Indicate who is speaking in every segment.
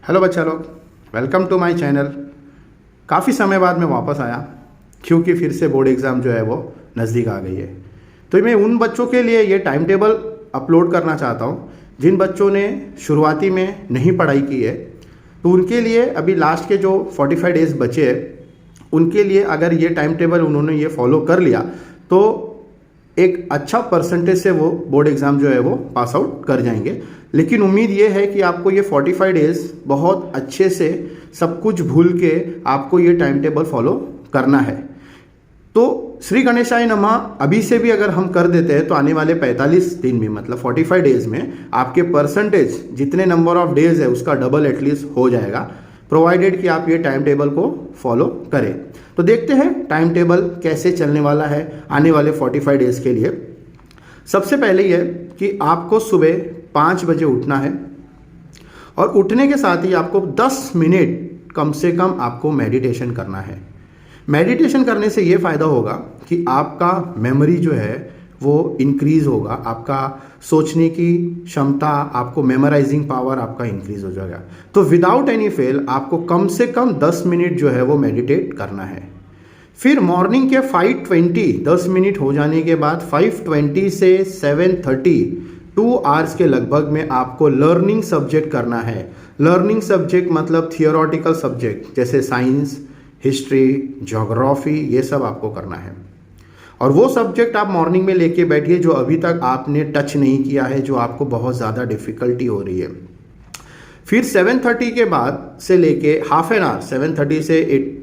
Speaker 1: Hello बच्चा लोग, welcome to my channel. काफ़ी समय बाद मैं वापस आया क्योंकि फिर से बोर्ड एग्ज़ाम जो है वो नज़दीक आ गई है। तो मैं उन बच्चों के लिए ये टाइम टेबल अपलोड करना चाहता हूँ जिन बच्चों ने शुरुआती में नहीं पढ़ाई की है। तो उनके लिए अभी लास्ट के जो 45 डेज़ बचे हैं उनके लिए अगर ये टाइम टेबल उन्होंने ये फॉलो कर लिया तो एक अच्छा परसेंटेज से वो बोर्ड एग्ज़ाम जो है वो पास आउट कर जाएंगे। लेकिन उम्मीद ये है कि आपको ये 45 डेज़ बहुत अच्छे से सब कुछ भूल के आपको ये टाइम टेबल फॉलो करना है। तो श्री गणेशाय नमः अभी से भी अगर हम कर देते हैं तो आने वाले 45 दिन में मतलब 45 डेज़ में आपके परसेंटेज जितने नंबर ऑफ डेज़ है उसका डबल एटलीस्ट हो जाएगा, प्रोवाइडेड कि आप ये टाइम टेबल को फॉलो करें। तो देखते हैं टाइम टेबल कैसे चलने वाला है आने वाले 45 डेज़ के लिए। सबसे पहले यह कि आपको सुबह 5 बजे उठना है और उठने के साथ ही आपको 10 मिनट कम से कम आपको मेडिटेशन करना है। मेडिटेशन करने से ये फ़ायदा होगा कि आपका मेमोरी जो है वो इंक्रीज़ होगा, आपका सोचने की क्षमता, आपको मेमोराइजिंग पावर आपका इंक्रीज़ हो जाएगा। तो विदाउट एनी फेल आपको कम से कम 10 मिनट जो है वो मेडिटेट करना है। फिर मॉर्निंग के 5:20 10 मिनट हो जाने के बाद 5:20 से 7:30 2 आवर्स के लगभग में आपको लर्निंग सब्जेक्ट करना है। लर्निंग सब्जेक्ट मतलब थियोरटिकल सब्जेक्ट जैसे साइंस, हिस्ट्री, ज्योग्राफी, ये सब आपको करना है। और वो सब्जेक्ट आप मॉर्निंग में लेके बैठिए जो अभी तक आपने टच नहीं किया है, जो आपको बहुत ज़्यादा डिफ़िकल्टी हो रही है। फिर 7:30 के बाद से लेके हाफ एन आवर 7:30 से 8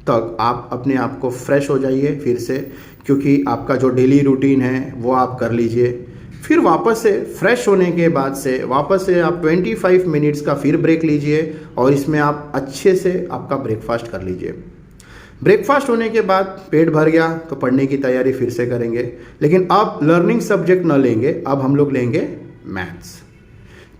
Speaker 1: तक आप अपने आप को फ्रेश हो जाइए फिर से, क्योंकि आपका जो डेली रूटीन है वो आप कर लीजिए। फिर वापस से फ्रेश होने के बाद से वापस से आप 25 मिनट्स का फिर ब्रेक लीजिए और इसमें आप अच्छे से आपका ब्रेकफास्ट कर लीजिए। ब्रेकफास्ट होने के बाद पेट भर गया तो पढ़ने की तैयारी फिर से करेंगे, लेकिन अब लर्निंग सब्जेक्ट न लेंगे, अब हम लोग लेंगे मैथ्स।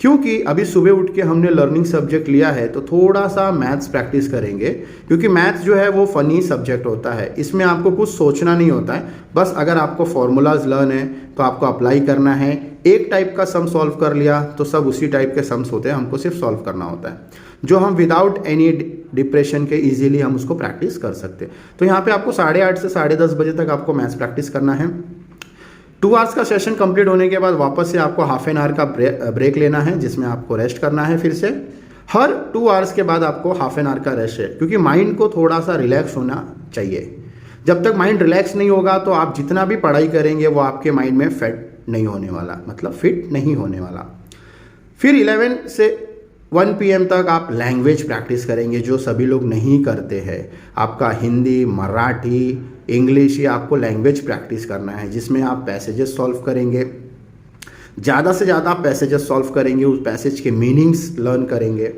Speaker 1: क्योंकि अभी सुबह उठ के हमने लर्निंग सब्जेक्ट लिया है तो थोड़ा सा मैथ्स प्रैक्टिस करेंगे, क्योंकि मैथ्स जो है वो फ़नी सब्जेक्ट होता है। इसमें आपको कुछ सोचना नहीं होता है, बस अगर आपको फॉर्मूलाज लर्न है तो आपको अप्लाई करना है। एक टाइप का सम सॉल्व कर लिया तो सब उसी टाइप के सम्स होते हैं, हमको सिर्फ सॉल्व करना होता है, जो हम विदाउट एनी डिप्रेशन के इजीली हम उसको प्रैक्टिस कर सकते हैं। तो यहाँ पे आपको 8:30 से 10:30 बजे तक आपको मैथ्स प्रैक्टिस करना है। 2 आवर्स का सेशन कंप्लीट होने के बाद वापस से आपको हाफ एन आवर का ब्रेक लेना है, जिसमें आपको रेस्ट करना है। फिर से हर 2 आवर्स के बाद आपको हाफ एन आवर का रेस्ट है, क्योंकि माइंड को थोड़ा सा रिलैक्स होना चाहिए। जब तक माइंड रिलैक्स नहीं होगा तो आप जितना भी पढ़ाई करेंगे वो आपके माइंड में फिट नहीं होने वाला, मतलब फिट नहीं होने वाला। फिर 11 से 1 PM तक आप लैंग्वेज प्रैक्टिस करेंगे, जो सभी लोग नहीं करते हैं। आपका हिंदी, मराठी, इंग्लिश, ये आपको लैंग्वेज प्रैक्टिस करना है, जिसमें आप पैसेजेस सॉल्व करेंगे। ज़्यादा से ज़्यादा आप पैसेजेस सॉल्व करेंगे, उस पैसेज के मीनिंग्स लर्न करेंगे।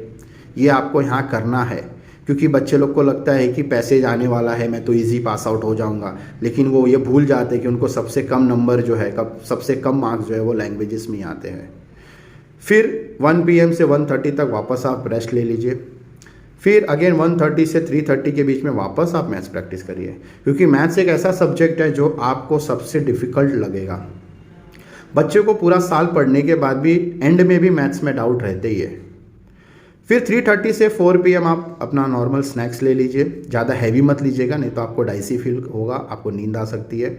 Speaker 1: ये आपको यहाँ करना है, क्योंकि बच्चे लोग को लगता है कि पैसेज आने वाला है, मैं तो इजी पास आउट हो जाऊँगा, लेकिन वो ये भूल जाते हैं कि उनको सबसे कम नंबर जो है, सबसे कम मार्क्स जो है वो लैंग्वेजेस में आते हैं। फिर 1 PM से 1:30 तक वापस आप रेस्ट ले लीजिए। फिर अगेन 1:30 से 3:30 के बीच में वापस आप मैथ्स प्रैक्टिस करिए, क्योंकि मैथ्स एक ऐसा सब्जेक्ट है जो आपको सबसे डिफ़िकल्ट लगेगा। बच्चे को पूरा साल पढ़ने के बाद भी एंड में भी मैथ्स में डाउट रहते ही है। फिर 3:30 से 4 PM आप अपना नॉर्मल स्नैक्स ले लीजिए। ज़्यादा हैवी मत लीजिएगा, नहीं तो आपको डाइसी फील होगा, आपको नींद आ सकती है।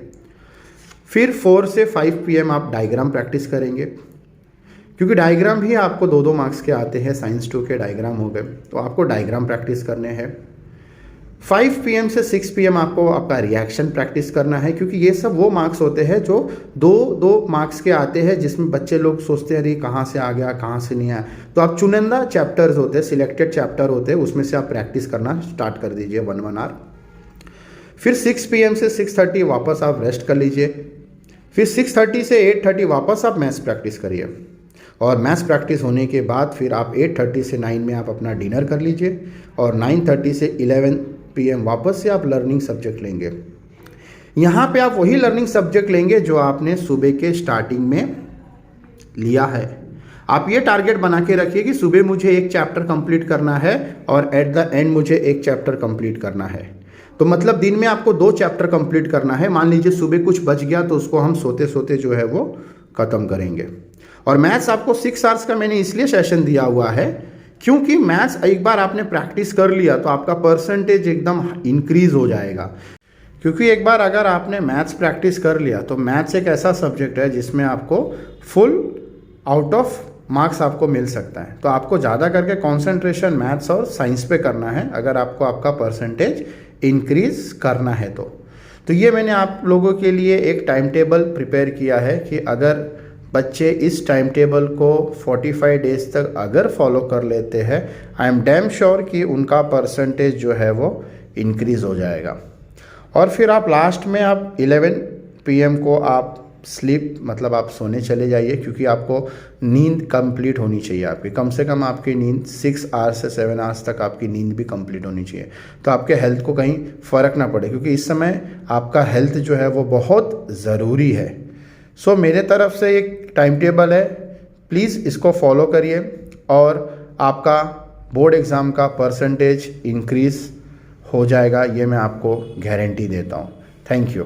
Speaker 1: फिर 4 से 5 PM आप डायग्राम प्रैक्टिस करेंगे, क्योंकि डायग्राम भी आपको 2-2 मार्क्स के आते हैं। साइंस 2 के डायग्राम हो गए तो आपको डायग्राम प्रैक्टिस करने हैं। 5 PM से 6 PM आपको आपका रिएक्शन प्रैक्टिस करना है, क्योंकि ये सब वो मार्क्स होते हैं जो 2-2 मार्क्स के आते हैं, जिसमें बच्चे लोग सोचते हैं अरे कहाँ से आ गया, कहाँ से नहीं आया। तो आप चुनिंदा चैप्टर्स होते हैं, सिलेक्टेड चैप्टर होते हैं, उसमें से आप प्रैक्टिस करना स्टार्ट कर दीजिए 1 आवर। फिर 6 PM से 6:30 वापस आप रेस्ट कर लीजिए। फिर 6:30 से 8:30 वापस आप मैथ्स प्रैक्टिस करिए, और मैथ्स प्रैक्टिस होने के बाद फिर आप 8:30 से 9 में आप अपना डिनर कर लीजिए, और 9:30 से 11 PM वापस से आप लर्निंग सब्जेक्ट लेंगे। यहाँ पे आप वही लर्निंग सब्जेक्ट लेंगे जो आपने सुबह के स्टार्टिंग में लिया है। आप ये टारगेट बना के रखिए कि सुबह मुझे 1 चैप्टर कंप्लीट करना है और एट द एंड मुझे 1 चैप्टर कंप्लीट करना है। तो मतलब दिन में आपको 2 चैप्टर कंप्लीट करना है। मान लीजिए सुबह कुछ बच गया तो उसको हम सोते सोते जो है वो ख़त्म करेंगे। और मैथ्स आपको 6 आवर्स का मैंने इसलिए सेशन दिया हुआ है क्योंकि मैथ्स एक बार आपने प्रैक्टिस कर लिया तो आपका परसेंटेज एकदम इंक्रीज हो जाएगा। क्योंकि एक बार अगर आपने मैथ्स प्रैक्टिस कर लिया तो मैथ्स एक ऐसा सब्जेक्ट है जिसमें आपको फुल आउट ऑफ मार्क्स आपको मिल सकता है। तो आपको ज़्यादा करके कंसंट्रेशन मैथ्स और साइंस पे करना है अगर आपको आपका परसेंटेज इंक्रीज करना है तो ये मैंने आप लोगों के लिए एक टाइम टेबल प्रिपेयर किया है कि अगर बच्चे इस टाइम टेबल को 45 डेज तक अगर फॉलो कर लेते हैं, आई एम डैम श्योर कि उनका परसेंटेज जो है वो इंक्रीज़ हो जाएगा। और फिर आप लास्ट में आप 11 PM को आप स्लीप मतलब आप सोने चले जाइए, क्योंकि आपको नींद कंप्लीट होनी चाहिए। आपकी कम से कम आपकी नींद 6 आवर्स से 7 आवर्स तक आपकी नींद भी कंप्लीट होनी चाहिए, तो आपके हेल्थ को कहीं फ़र्क ना पड़े, क्योंकि इस समय आपका हेल्थ जो है वो बहुत ज़रूरी है। सो मेरे तरफ से एक टाइम टेबल है, प्लीज़ इसको फॉलो करिए और आपका बोर्ड एग्ज़ाम का परसेंटेज इंक्रीज़ हो जाएगा, ये मैं आपको गारंटी देता हूँ। Thank you.